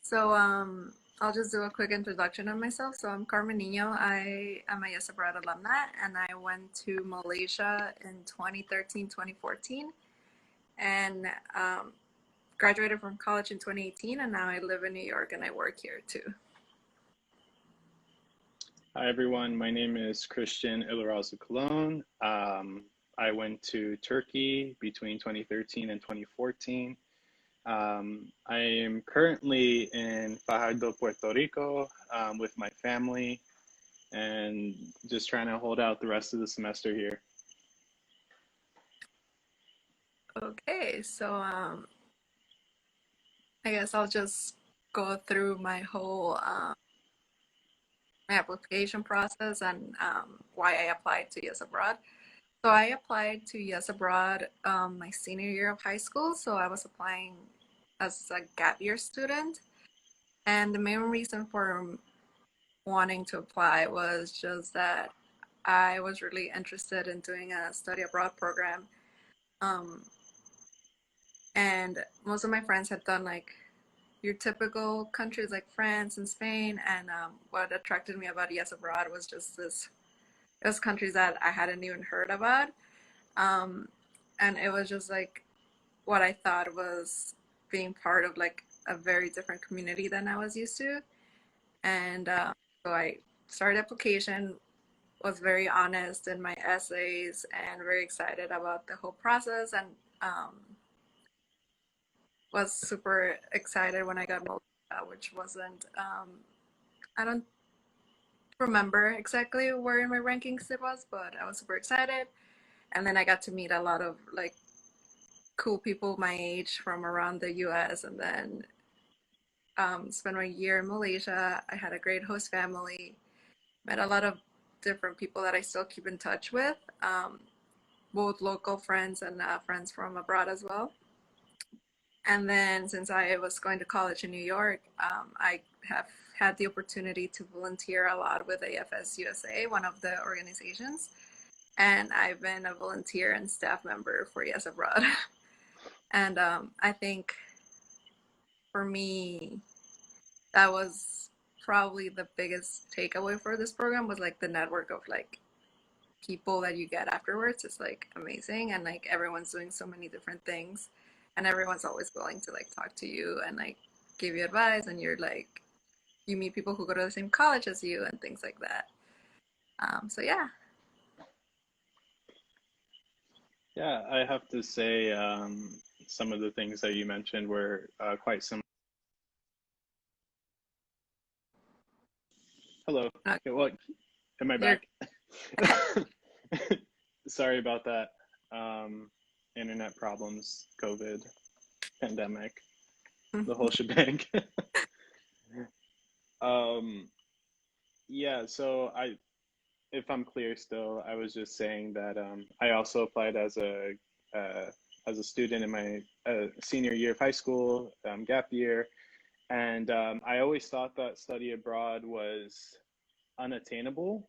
So I'll just do a quick introduction of myself. So I'm Carmen Nino. I am a Yes Abroad alumni, and I went to Malaysia in 2013, 2014, and graduated from college in 2018, and now I live in New York and I work here too. Hi everyone, my name is Christian Ilarraza Colon. I went to Turkey between 2013 and 2014. I am currently in Fajardo, Puerto Rico, with my family and just trying to hold out the rest of the semester here. Okay, so I guess I'll just go through my whole my application process and why I applied to Yes Abroad. So I applied to Yes Abroad my senior year of high school. So I was applying as a gap year student. And the main reason for wanting to apply was just that I was really interested in doing a study abroad program. Um, and most of my friends had done like your typical countries like France and Spain. And what attracted me about Yes Abroad was just it was countries that I hadn't even heard about. Um, and it was just like what I thought was being part of like a very different community than I was used to. And so I started application, was very honest in my essays and very excited about the whole process, and um, was super excited when I got Malaysia, which wasn't, I don't remember exactly where in my rankings it was, but I was super excited. And then I got to meet a lot of like cool people my age from around the US, and then spent a year in Malaysia. I had a great host family, met a lot of different people that I still keep in touch with, both local friends and friends from abroad as well. And then since I was going to college in New York, I have had the opportunity to volunteer a lot with AFS USA, one of the organizations. And I've been a volunteer and staff member for Yes Abroad. And I think for me, that was probably the biggest takeaway for this program was like the network of like people that you get afterwards is like amazing, and like everyone's doing so many different things, and everyone's always willing to like talk to you and like give you advice, and you're like you meet people who go to the same college as you and things like that. So yeah. Yeah, I have to say some of the things that you mentioned were quite similar. Hello. uh, Okay, well, am I you're back? Sorry about that. Um, Internet problems, COVID, pandemic, the whole shebang. Um, yeah, so if I'm clear still, I was just saying that I also applied uh, as a student in my senior year of high school, gap year, and I always thought that study abroad was unattainable,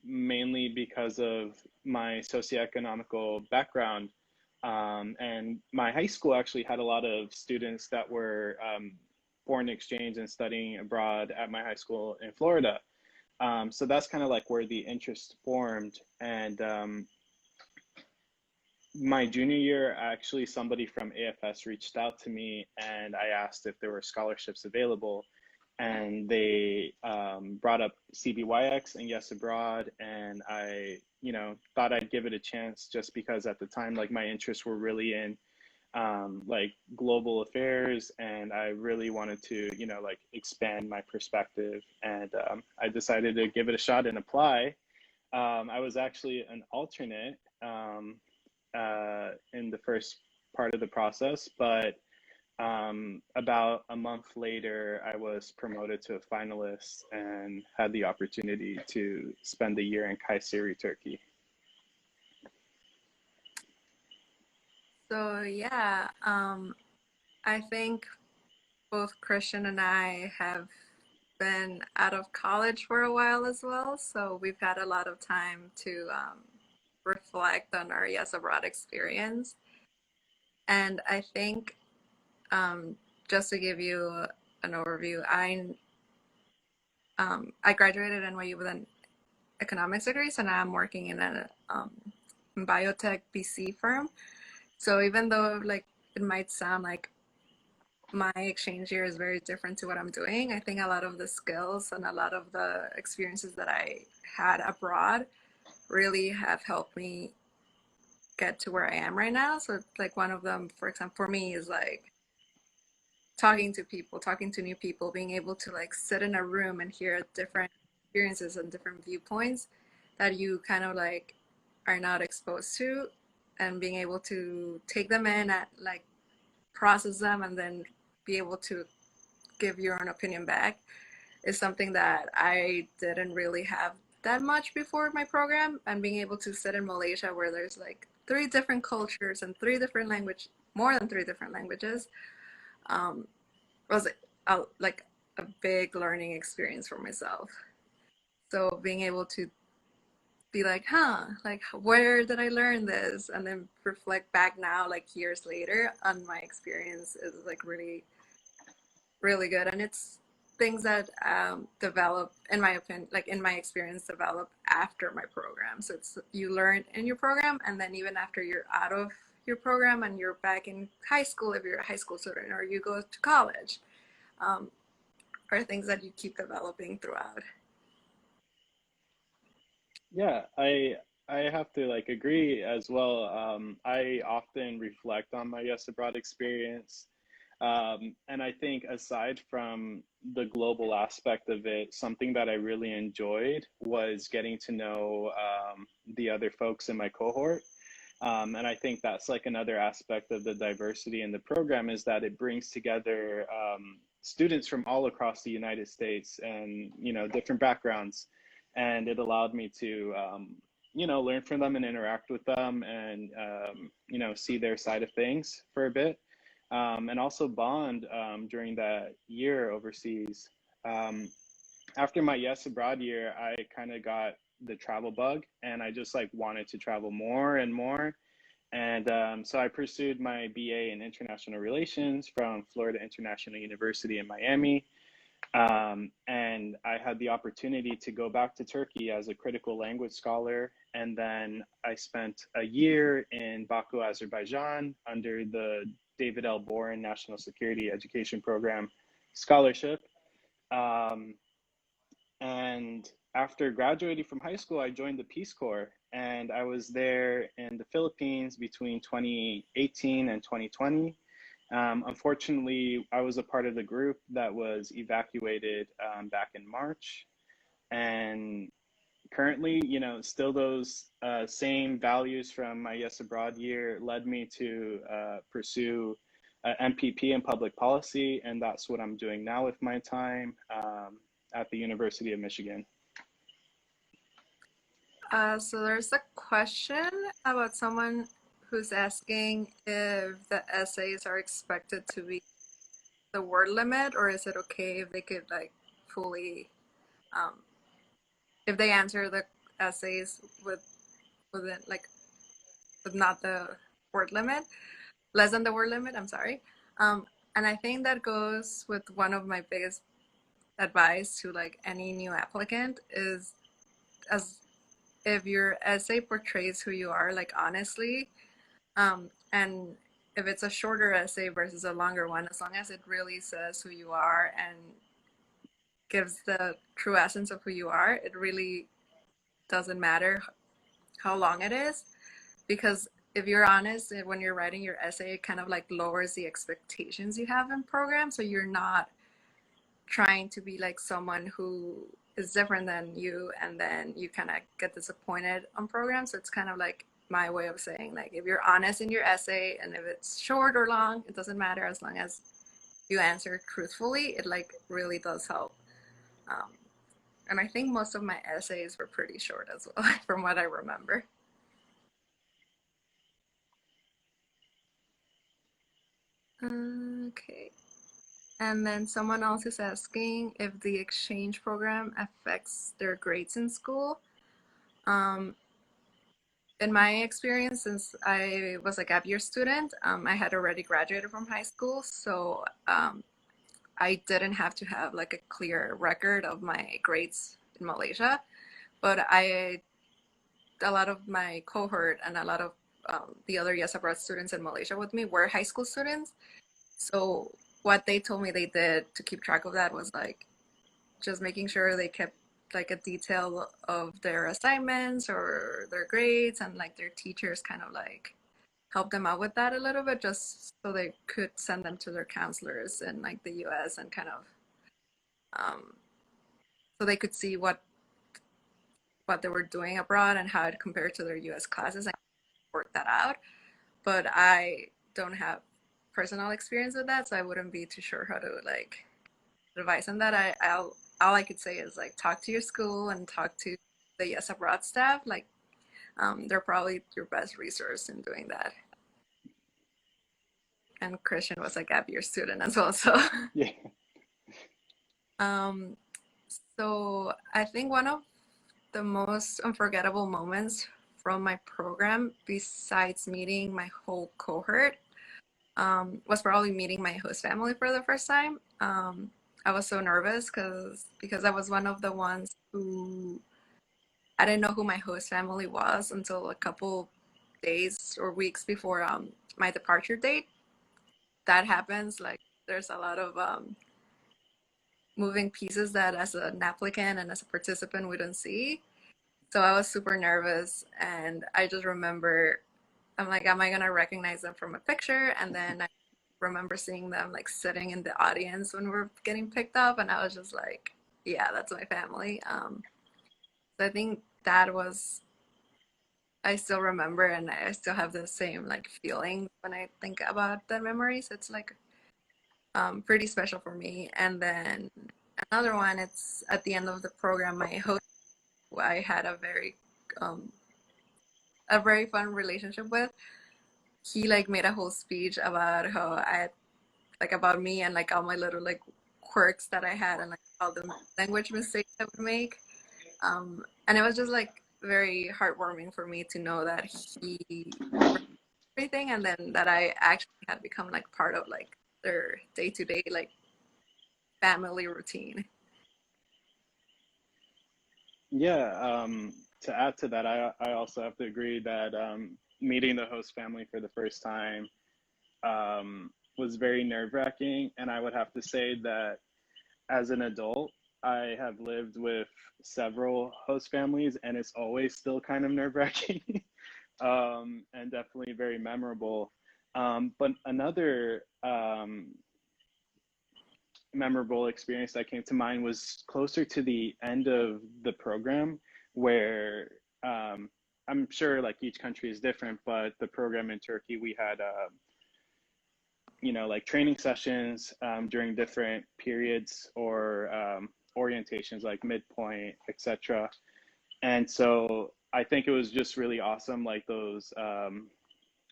mainly because of my socioeconomical background. And my high school actually had a lot of students that were foreign exchange and studying abroad at my high school in Florida. So that's kind of like where the interest formed. And my junior year, actually, somebody from AFS reached out to me and I asked if there were scholarships available. And they brought up CBYX and Yes Abroad. And I, thought I'd give it a chance just because at the time, like my interests were really in like global affairs, and I really wanted to, like expand my perspective. And I decided to give it a shot and apply. I was actually an alternate in the first part of the process, but about a month later, I was promoted to a finalist and had the opportunity to spend a year in Kayseri, Turkey. so yeah, I think both Christian and I have been out of college for a while as well, so we've had a lot of time to reflect on our Yes Abroad experience. And I think um, just to give you an overview, I graduated NYU with an economics degree, so now I'm working in a biotech BC firm. So even though like it might sound like my exchange year is very different to what I'm doing, I think a lot of the skills and a lot of the experiences that I had abroad really have helped me get to where I am right now. So like one of them, for example, for me is like talking to people, talking to new people, being able to like sit in a room and hear different experiences and different viewpoints that you kind of like are not exposed to, and being able to take them in and like process them and then be able to give your own opinion back is something that I didn't really have that much before my program. And being able to sit in Malaysia where there's like three different cultures and three different language, more than three different languages, um, was like a big learning experience for myself. So being able to be like, huh, like where did I learn this? And then reflect back now, like years later, on my experience is like really, really good. And it's things that develop, in my opinion, like in my experience, develop after my program. So it's you learn in your program, and then even after you're out of your program and you're back in high school, if you're a high school student, or you go to college, um, are things that you keep developing throughout. Yeah, I have to like agree as well. I often reflect on my yes abroad experience. And I think aside from the global aspect of it, something that I really enjoyed was getting to know the other folks in my cohort. And I think that's like another aspect of the diversity in the program is that it brings together students from all across the United States and, you know, different backgrounds. And it allowed me to, you know, learn from them and interact with them and, you know, see their side of things for a bit. And also bond during that year overseas. Um, After my yes abroad year, I kind of got the travel bug and I just like wanted to travel more and more. And so I pursued my BA in international relations from Florida International University in Miami. And I had the opportunity to go back to Turkey as a critical language scholar. And then I spent a year in Baku, Azerbaijan under the David L. Boren National Security Education Program scholarship. Um, and after graduating from high school, I joined the Peace Corps and I was there in the Philippines between 2018 and 2020. Unfortunately, I was a part of the group that was evacuated back in March. And currently, you know, still those same values from my Yes Abroad year led me to pursue MPP in public policy. And that's what I'm doing now with my time at the University of Michigan. So there's a question about someone who's asking if the essays are expected to be the word limit, or is it okay if they could like fully, um, if they answer the essays within like with not the word limit, less than the word limit. I'm sorry. And I think that goes with one of my biggest advice to like any new applicant is as if your essay portrays who you are, like honestly, and if it's a shorter essay versus a longer one, as long as it really says who you are and gives the true essence of who you are, it really doesn't matter how long it is. Because if you're honest, when you're writing your essay, it kind of like lowers the expectations you have in programs. So you're not trying to be like someone who is different than you, and then you kind of get disappointed on programs. So it's kind of like my way of saying, like, if you're honest in your essay and if it's short or long, it doesn't matter as long as you answer truthfully. It like really does help. um, and I think most of my essays were pretty short as well from what I remember. Okay. And then someone else is asking if the exchange program affects their grades in school. Um, in my experience, since I was a gap year student, I had already graduated from high school, so I didn't have to have like a clear record of my grades in Malaysia. But a lot of my cohort and a lot of the other yes abroad students in Malaysia with me were high school students. So what they told me they did to keep track of that was like just making sure they kept like a detail of their assignments or their grades, and like their teachers kind of like help them out with that a little bit, just so they could send them to their counselors in like the US, and kind of um, so they could see what they were doing abroad and how it compared to their US classes and work that out. But I don't have personal experience with that, so I wouldn't be too sure how to like advise on that. I'll all I could say is like talk to your school and talk to the Yes Abroad staff. Like they're probably your best resource in doing that. And Christian was a gap year student as well, so Yeah. um, so I think one of the most unforgettable moments from my program, besides meeting my whole cohort, was probably meeting my host family for the first time. I was so nervous because I was one of the ones who I didn't know who my host family was until a couple days or weeks before my departure date. That happens. Like there's a lot of moving pieces that as an applicant and as a participant we don't see. So I was super nervous, and I just remember I'm like, am I gonna recognize them from a picture? And then I remember seeing them like sitting in the audience when we're getting picked up, and I was just like, yeah, that's my family. So I think that was I still remember, and I still have the same like feeling when I think about the memories. It's like pretty special for me. And then another one, it's at the end of the program. My host, I had um, a very fun relationship with. He like made a whole speech about how I like about me and like all my little like quirks that I had, and like all the language mistakes I would make. And it was just like very heartwarming for me to know that he everything, and then that I actually had become like part of like their day to day like family routine. Yeah, to add to that, I also have to agree that meeting the host family for the first time was very nerve-wracking, and I would have to say that as an adult, I have lived with several host families, and it's always still kind of nerve-wracking, and definitely very memorable. But another memorable experience that came to mind was closer to the end of the program, where I'm sure like each country is different, but the program in Turkey, we had like training sessions during different periods, or orientations like midpoint, etc. And so I think it was just really awesome, like those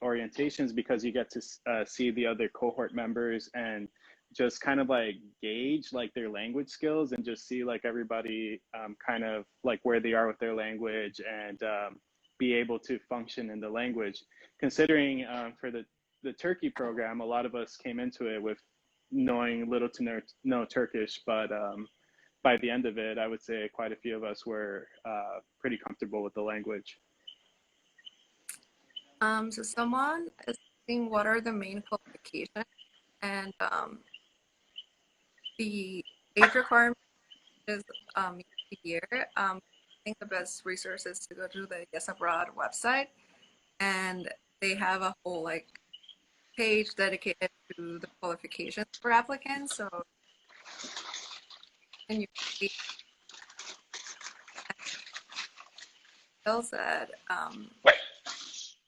orientations, because you get to see the other cohort members and just kind of like gauge like their language skills, and just see like everybody kind of like where they are with their language, and be able to function in the language, considering for the Turkey program, a lot of us came into it with knowing little to no Turkish, but by the end of it, I would say quite a few of us were pretty comfortable with the language. So someone is asking what are the main qualifications, and the age requirement is a year. I think the best resource is to go to the Yes Abroad website, and they have a whole like page dedicated to the qualifications for applicants. So and you see that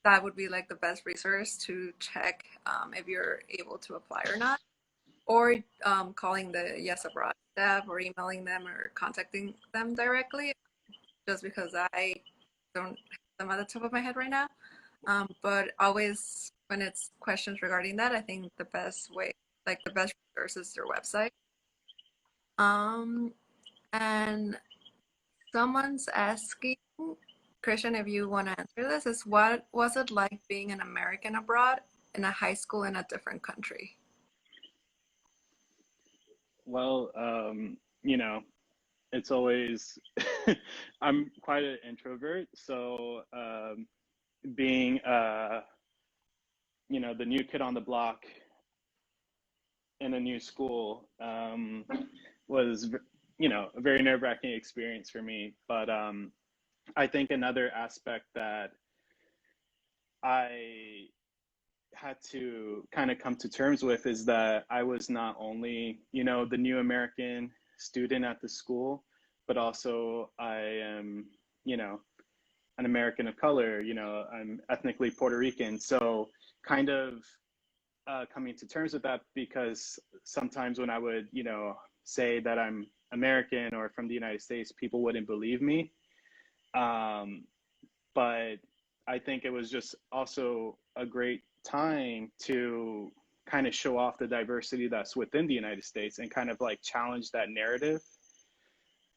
that would be like the best resource to check if you're able to apply or not, or calling the Yes Abroad staff or emailing them or contacting them directly, just because I don't have them at the top of my head right now. But always when it's questions regarding that, I think the best way, like the best resource is their website. Um, and someone's asking, Christian, if you want to answer this, is what was it like being an American abroad in a high school in a different country? Well, it's always, I'm quite an introvert, so being, the new kid on the block in a new school was, a very nerve-wracking experience for me. But I think another aspect that I had to kind of come to terms with is that I was not only, the new American student at the school, but also I am, you know, an American of color, I'm ethnically Puerto Rican. So kind of coming to terms with that, because sometimes when I would, say that I'm American or from the United States, people wouldn't believe me. Um, but I think it was just also a great time to kind of show off the diversity that's within the United States and kind of like challenge that narrative.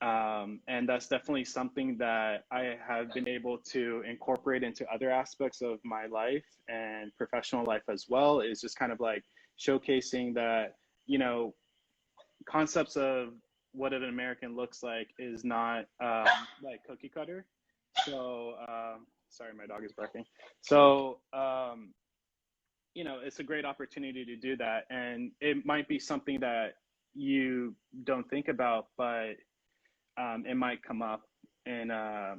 And that's definitely something that I have been able to incorporate into other aspects of my life and professional life as well, is just kind of like showcasing that, you know, concepts of what an American looks like is not like cookie cutter. So, sorry, my dog is barking. So, it's a great opportunity to do that. And it might be something that you don't think about, but it might come up in a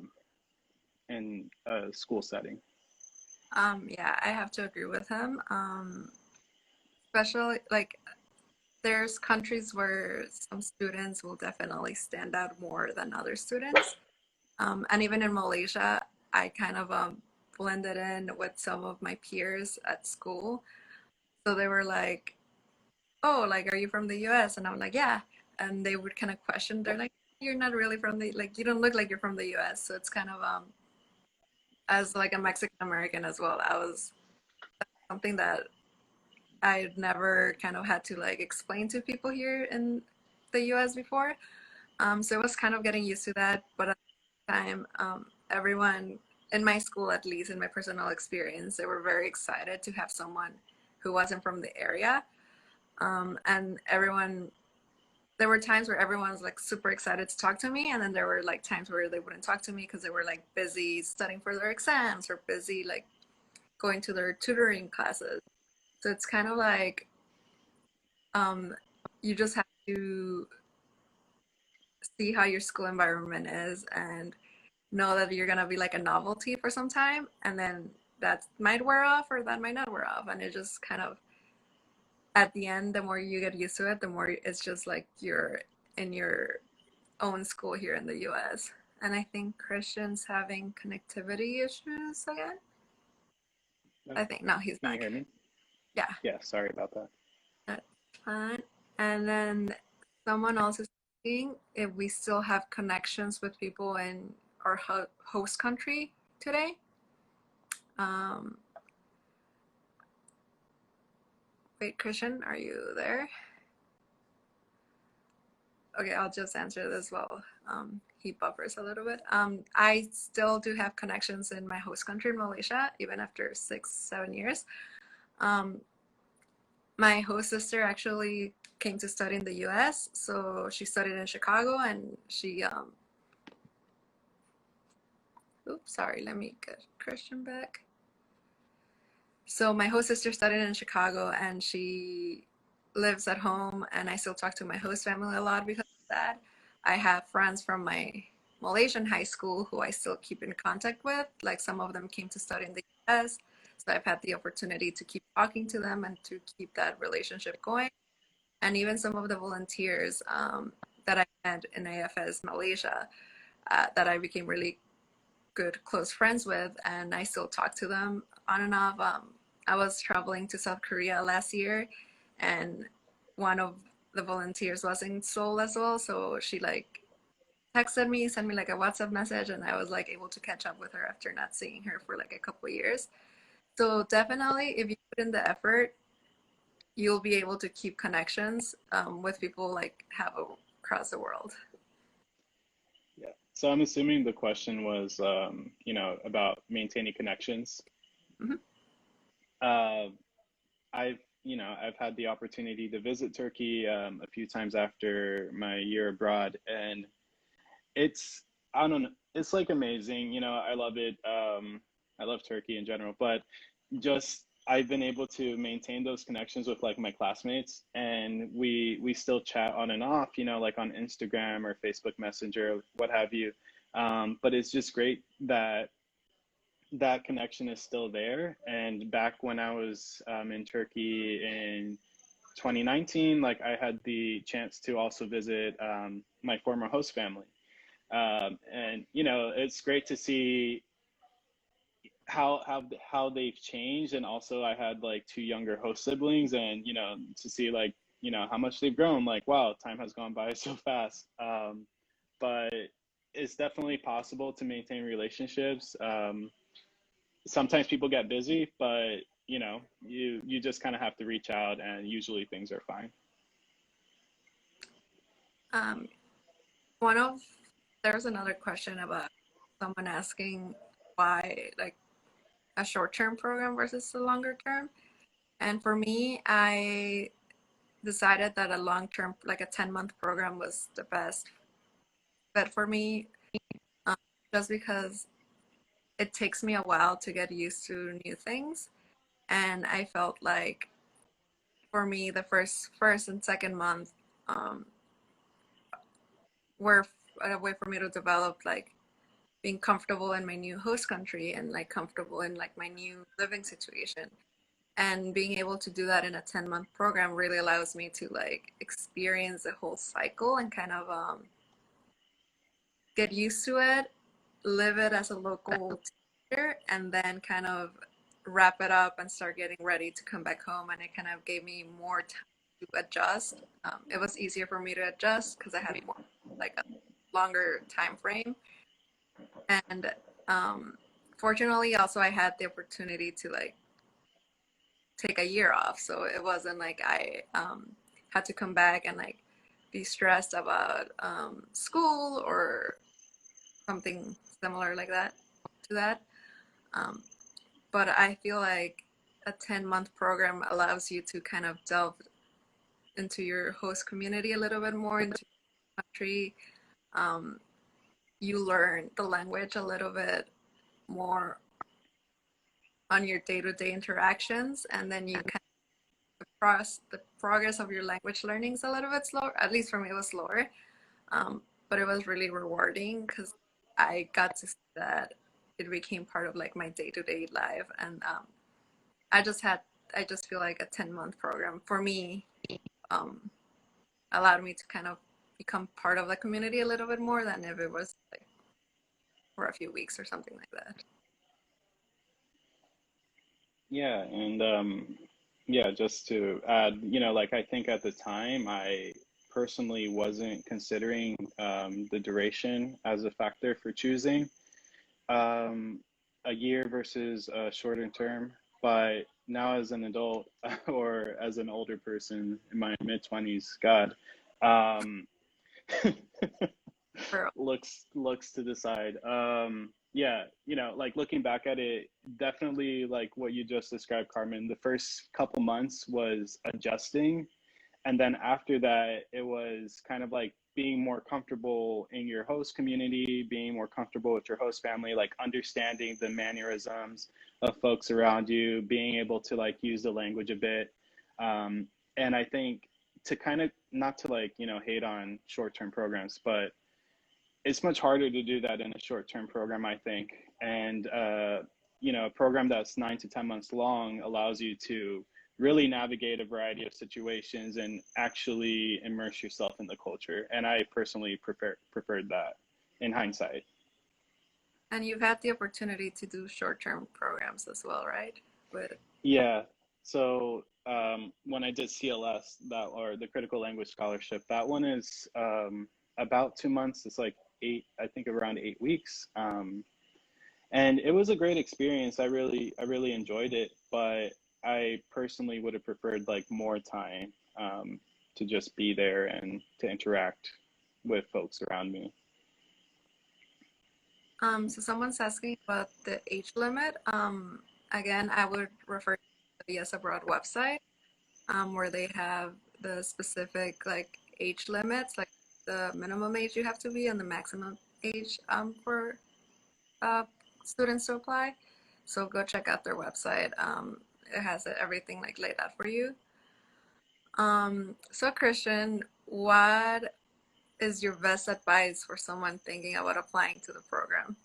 school setting. Yeah, I have to agree with him. Especially like there's countries where some students will definitely stand out more than other students. And even in Malaysia, I kind of blended in with some of my peers at school. So they were like, "Oh, like, are you from the U.S.?" And I'm like, "Yeah." And they would kind of question. They're like, "You're not really from the like. You don't look like you're from the U.S." So it's kind of as like a Mexican American as well. I was something that I'd never kind of had to like explain to people here in the US before. So it was kind of getting used to that. But at the time, everyone in my school, at least in my personal experience, they were very excited to have someone who wasn't from the area. And everyone, there were times where everyone was like super excited to talk to me. And then there were like times where they wouldn't talk to me because they were like busy studying for their exams or busy like going to their tutoring classes. So it's kind of like um, you just have to see how your school environment is and know that you're gonna be like a novelty for some time, and then that might wear off or that might not wear off, and it just kind of at the end, the more you get used to it, the more it's just like you're in your own school here in the U.S. And I think Christian's having connectivity issues again. I think no, he's Can you back. hear me? Yeah, Yeah, sorry about that. that's fine. And then someone else is asking if we still have connections with people in our host country today. Um, Wait, Christian, are you there? Okay, I'll just answer this while he buffers a little bit. I still do have connections in my host country, Malaysia, even after 6, 7 years. Um, my host sister actually came to study in the US, so she studied in Chicago, and she oops, sorry, let me get Christian back. So my host sister studied in Chicago, and she lives at home, and I still talk to my host family a lot because of that. I have friends from my Malaysian high school who I still keep in contact with. Like some of them came to study in the US, so I've had the opportunity to keep talking to them and to keep that relationship going. And even some of the volunteers that I met in AFS Malaysia that I became really good close friends with, and I still talk to them on and off. I was traveling to South Korea last year, and one of the volunteers was in Seoul as well, so she like texted me, sent me like a WhatsApp message, and I was like able to catch up with her after not seeing her for like a couple of years. So definitely, if you put in the effort, you'll be able to keep connections with people like have across the world. Yeah. So I'm assuming the question was, about maintaining connections. Hmm. Uh, I've had the opportunity to visit Turkey a few times after my year abroad, and it's I don't know, it's like amazing. I love it. I love Turkey in general, but just I've been able to maintain those connections with like my classmates, and we still chat on and off. Like on Instagram or Facebook Messenger, what have you. But it's just great that that connection is still there. And back when I was in Turkey in 2019, like I had the chance to also visit my former host family. And it's great to see how they've changed. And also I had like two younger host siblings, and to see like how much they've grown. Like, wow, time has gone by so fast. But it's definitely possible to maintain relationships. Sometimes people get busy, but you just kind of have to reach out, and usually things are fine. Um, one of There's another question about someone asking why like a short-term program versus a longer term. And for me, I decided that a long-term, like a 10-month program was the best fit for me, um, just because it takes me a while to get used to new things. And I felt like for me, the first and second month um, were a way for me to develop like being comfortable in my new host country and like comfortable in like my new living situation. And being able to do that in a 10-month program really allows me to like experience the whole cycle and kind of get used to it, live it as a local teacher, and then kind of wrap it up and start getting ready to come back home. And it kind of gave me more time to adjust. It was easier for me to adjust because I had more like a longer time frame. And fortunately, also I had the opportunity to like take a year off, so it wasn't like I had to come back and like be stressed about school or something similar like that to that. Um, but I feel like a 10-month program allows you to kind of delve into your host community a little bit more, into your country. Um, you learn the language a little bit more on your day-to-day interactions, and then you kind of the progress of your language learning is a little bit slower. At least for me, it was slower, but it was really rewarding because I got to see that it became part of like my day-to-day life. And I just had I just feel like a 10-month program for me um, allowed me to kind of become part of the community a little bit more than if it was like for a few weeks or something like that. Yeah, and yeah, just to add, like I think at the time I personally wasn't considering the duration as a factor for choosing um, a year versus a shorter term. But now as an adult or as an older person in my mid 20s, God, um, For looks to decide. Yeah, like looking back at it, definitely like what you just described, Carmen. The first couple months was adjusting, and then after that, it was kind of like being more comfortable in your host community, being more comfortable with your host family, like understanding the mannerisms of folks around you, being able to like use the language a bit. And I think to kind of not to like hate on short-term programs, but it's much harder to do that in a short-term program, I think. And a program that's 9 to 10 months long allows you to really navigate a variety of situations and actually immerse yourself in the culture. And I personally preferred that in hindsight. And you've had the opportunity to do short-term programs as well, right? With Yeah. So when I did CLS, that or the Critical Language Scholarship, that one is about 2 months. It's like I think around 8 weeks. And it was a great experience. I really enjoyed it, but I personally would have preferred like more time to just be there and to interact with folks around me. So someone's asking about the age limit. Again, I would refer to the Yes Abroad website, where they have the specific like age limits, like the minimum age you have to be and the maximum age for uh, students to apply. So go check out their website. It has everything like laid out for you. So Christian, what is your best advice for someone thinking about applying to the program?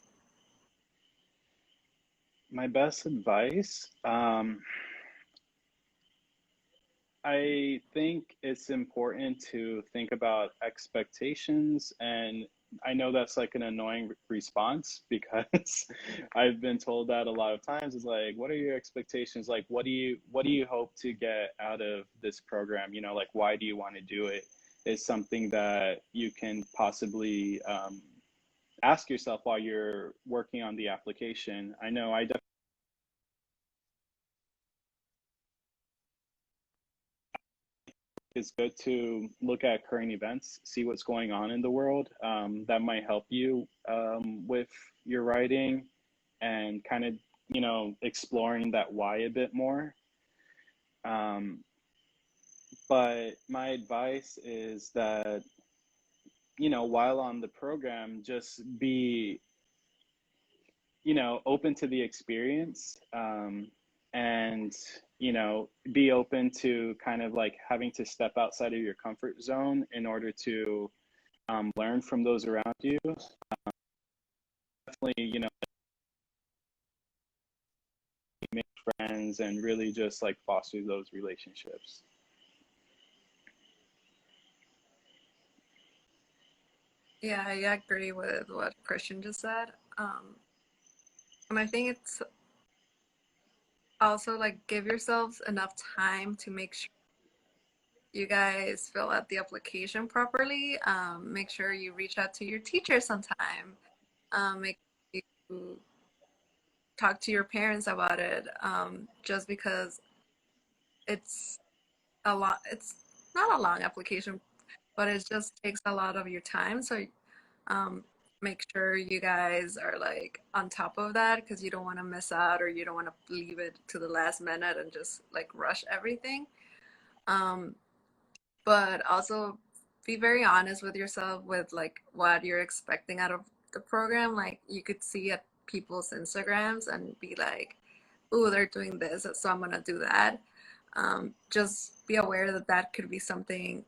My best advice, I think it's important to think about expectations, and I know that's like an annoying response because I've been told that a lot of times. It's like, what are your expectations? Like, what do you hope to get out of this program? You know, like, why do you want to do it? Is something that you can possibly ask yourself while you're working on the application. I know I it's good to look at current events, see what's going on in the world. That might help you with your writing and kind of, exploring that why a bit more. Um, but my advice is that, while on the program, just be, open to the experience, and, be open to kind of like having to step outside of your comfort zone in order to learn from those around you. Definitely, make friends and really just like foster those relationships. Yeah, I agree with what Christian just said. And I think it's also like give yourselves enough time to make sure you guys fill out the application properly. Make sure you reach out to your teacher sometime. Make sure you talk to your parents about it. Just because it's a lot, it's not a long application, but it just takes a lot of your time. So um, make sure you guys are like on top of that because you don't want to miss out or you don't want to leave it to the last minute and just like rush everything. Um, but also be very honest with yourself with like what you're expecting out of the program. Like you could see at people's Instagrams and be like, "Oh, they're doing this, so I'm gonna do that." Just be aware that that could be something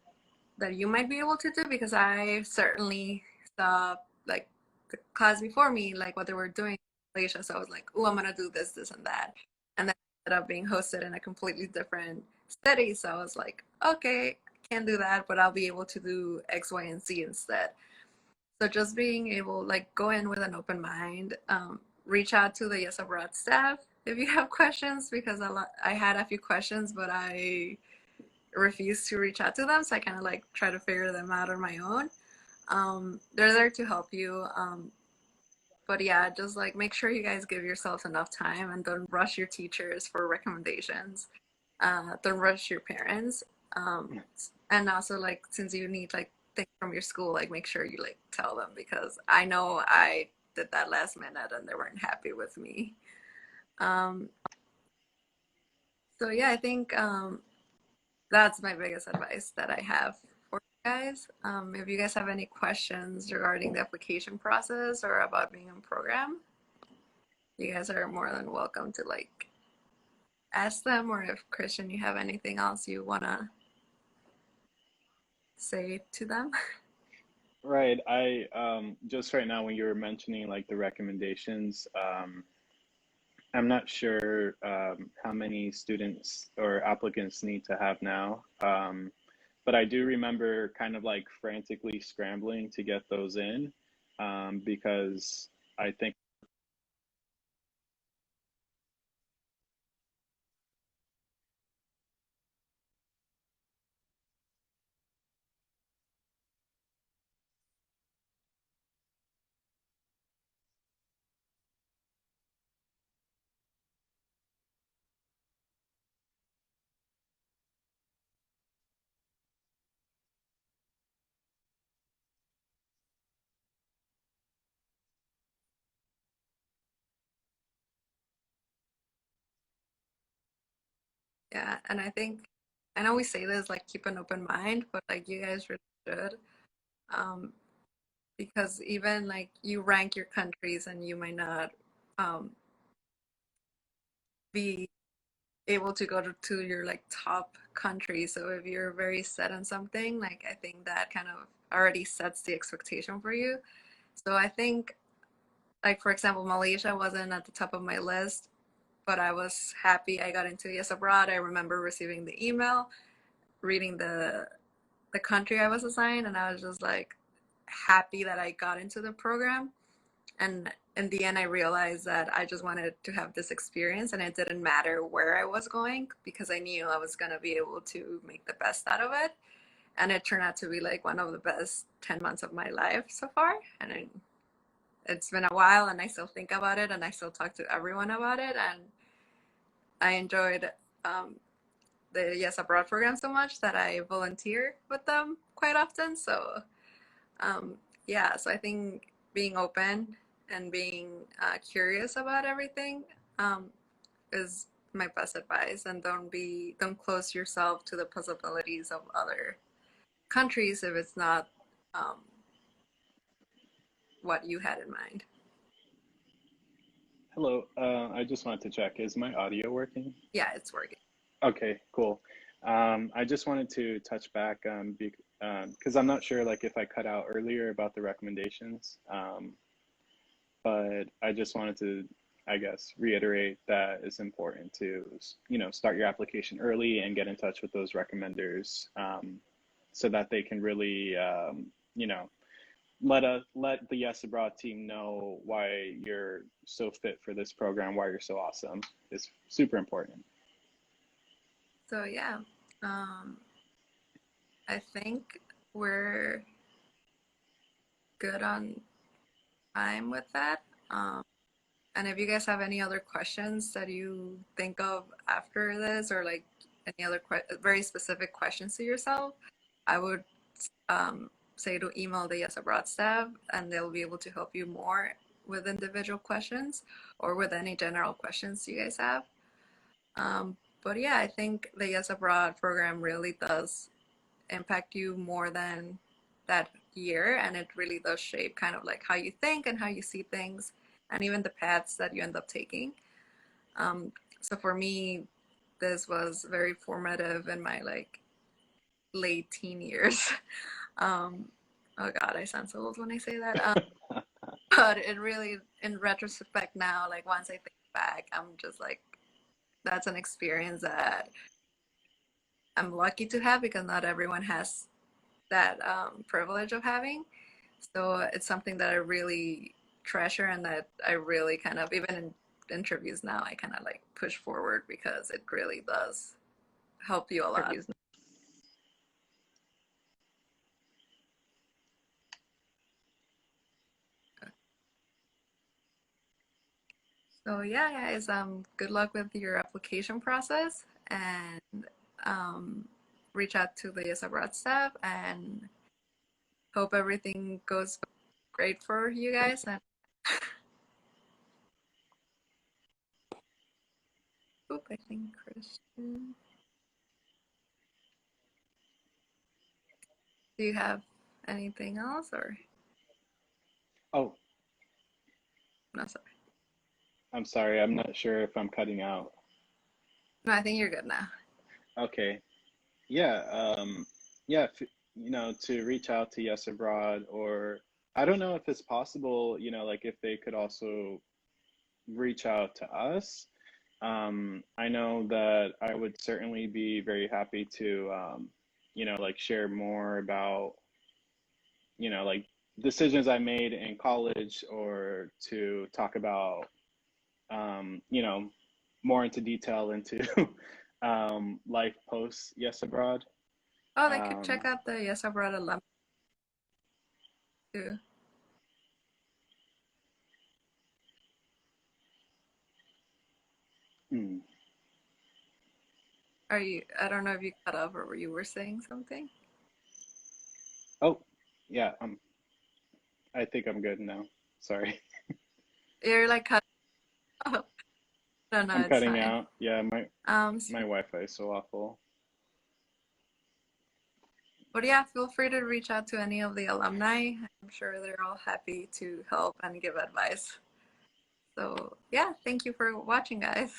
that you might be able to do because I certainly saw like the class before me, like what they were doing in Malaysia. So I was like, oh, I'm gonna do this, this, and that. And then it ended up being hosted in a completely different city. So I was like, okay, I can't do that, but I'll be able to do X, Y, and Z instead. So just being able, like, go in with an open mind, reach out to the Yes Abroad staff if you have questions because I had a few questions, but I refuse to reach out to them. So I kind of like try to figure them out on my own. They're there to help you. But yeah, just like make sure you guys give yourselves enough time and don't rush your teachers for recommendations. Don't rush your parents. Um, and also like since you need like things from your school, like make sure you like tell them because I know I did that last minute and they weren't happy with me. Um, so yeah, I think that's my biggest advice that I have for you guys. If you guys have any questions regarding the application process or about being in program, you guys are more than welcome to like ask them. Or if Christian, you have anything else you wanna say to them. Right. I just right now when you were mentioning like the recommendations, I'm not sure how many students or applicants need to have now. But I do remember kind of like frantically scrambling to get those in, because I think Yeah, and I know we say this like keep an open mind, but like you guys really should. Um, because even like you rank your countries and you might not um be able to go to your like top country. So if you're very set on something, like I think that kind of already sets the expectation for you. So I think like for example, Malaysia wasn't at the top of my list, but I was happy I got into Yes Abroad. I remember receiving the email, reading the country I was assigned, and I was just like happy that I got into the program. And in the end, I realized that I just wanted to have this experience, and it didn't matter where I was going because I knew I was going to be able to make the best out of it. And it turned out to be like one of the best 10 months of my life so far. And it's been a while, and I still think about it, and I still talk to everyone about it. And I enjoyed um, the Yes Abroad program so much that I volunteer with them quite often. So um, yeah, so I think being open and being curious about everything um, is my best advice. And don't close yourself to the possibilities of other countries if it's not um, what you had in mind. Hello, I just wanted to check, is my audio working? Yeah, it's working. Okay, cool. I just wanted to touch back because I'm not sure like if I cut out earlier about the recommendations, but I just wanted to, I guess, reiterate that it's important to, start your application early and get in touch with those recommenders, so that they can really, you know, let the Yes Abroad team know why you're so fit for this program, why you're so awesome. It's super important. So yeah, um, I think we're good on time with that. And if you guys have any other questions that you think of after this, or like any other very specific questions to yourself, I would say to email the Yes Abroad staff, and they'll be able to help you more with individual questions or with any general questions you guys have. But yeah, I think the Yes Abroad program really does impact you more than that year, and it really does shape kind of like how you think and how you see things, and even the paths that you end up taking. um, so for me, this was very formative in my like late teen years. um, oh god, I sound so old when I say that. But it really, in retrospect now, like once I think back, I'm just like, that's an experience that I'm lucky to have because not everyone has that privilege of having. So it's something that I really treasure, and that I really kind of, even in interviews now, I kind of like push forward because it really does help you a lot. So yeah, guys, good luck with your application process, and um, reach out to the Yes Abroad staff, and hope everything goes great for you guys. And oop, I think Christian, do you have anything else, or Oh, no? Sorry, I'm sorry. I'm not sure if I'm cutting out. no, I think you're good now. Okay. Yeah. Yeah. To reach out to Yes Abroad, or I don't know if it's possible, like if they could also reach out to us. I know that I would certainly be very happy to, like share more about, like decisions I made in college, or to talk about, more into detail into life post Yes Abroad. Oh, they could check Um, out the Yes Abroad alumni too. hmm. Are you? I don't know if you cut off or you were saying something. Oh, yeah, I think I'm good now. Sorry. You're like cut off. No, no, I'm it's cutting fine. out. Yeah, Um, my Wi-Fi is so awful. but yeah, feel free to reach out to any of the alumni. I'm sure they're all happy to help and give advice. So yeah, thank you for watching, guys.